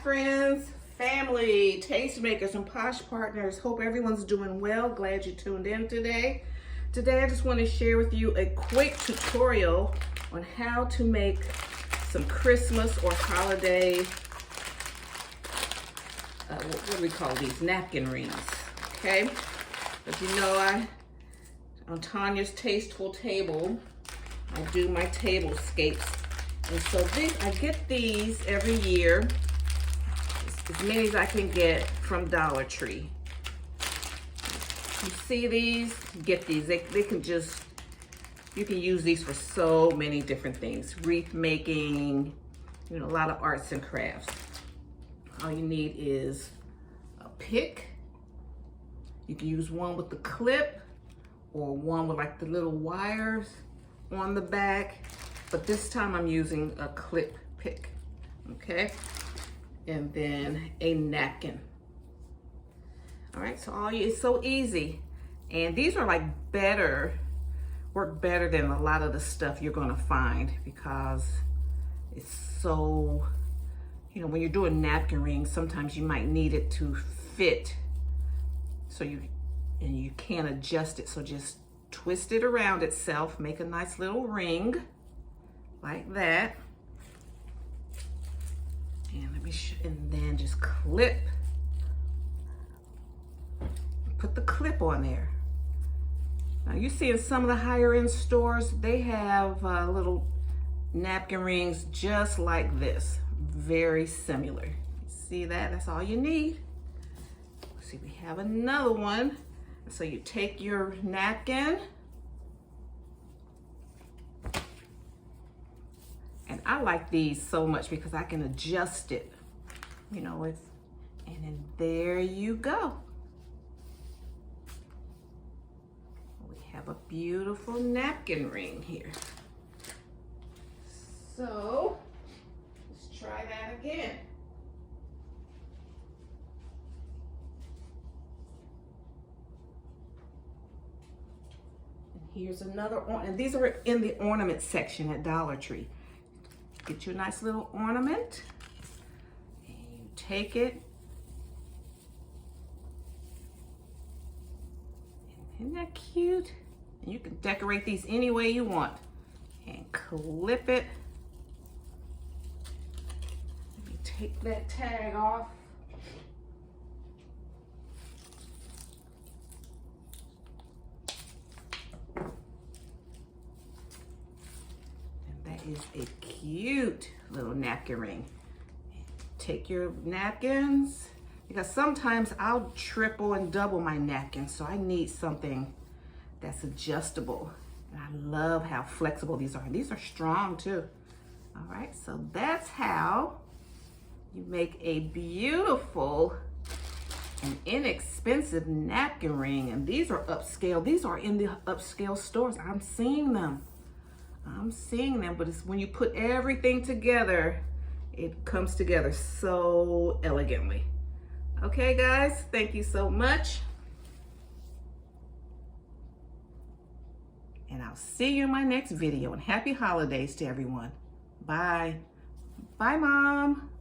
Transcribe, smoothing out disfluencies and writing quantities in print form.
friends, family, tastemakers, and posh partners. Hope everyone's doing well. Glad you tuned in today. Today I just want to share with you a quick tutorial on how to make some Christmas or holiday, what do we call these? Napkin rings, okay? As you know, on Tanya's Tasteful Table, I do my tablescapes. And so I get these every year, as many as I can get from Dollar Tree. You see these? Get these. They can just, you can use these for so many different things. Wreath making, you know, a lot of arts and crafts. All you need is a pick. You can use one with the clip or one with like the little wires on the back. But this time I'm using a clip pick, okay? And then a napkin. All right, so it's so easy. And these are like work better than a lot of the stuff you're gonna find because it's so, you know, when you're doing napkin rings, sometimes you might need it to fit. So you can't adjust it. So just twist it around itself, make a nice little ring like that. And then just clip. Put the clip on there. Now you see in some of the higher end stores, they have little napkin rings just like this. Very similar. See that? That's all you need. See, we have another one. So you take your napkin, and I like these so much because I can adjust it, you know, and then there you go. We have a beautiful napkin ring here. So let's try that again. And here's another one, and these are in the ornament section at Dollar Tree. Get you a nice little ornament, and you take it. Isn't that cute? And you can decorate these any way you want. And clip it. Let me take that tag off. Is a cute little napkin ring. Take your napkins, because sometimes I'll triple and double my napkins, so I need something that's adjustable. And I love how flexible these are. And these are strong too. All right, so that's how you make a beautiful and inexpensive napkin ring. And these are upscale. These are in the upscale stores. I'm seeing them, but it's when you put everything together, it comes together so elegantly. Okay, guys, thank you so much. And I'll see you in my next video. And happy holidays to everyone. Bye. Bye, Mom.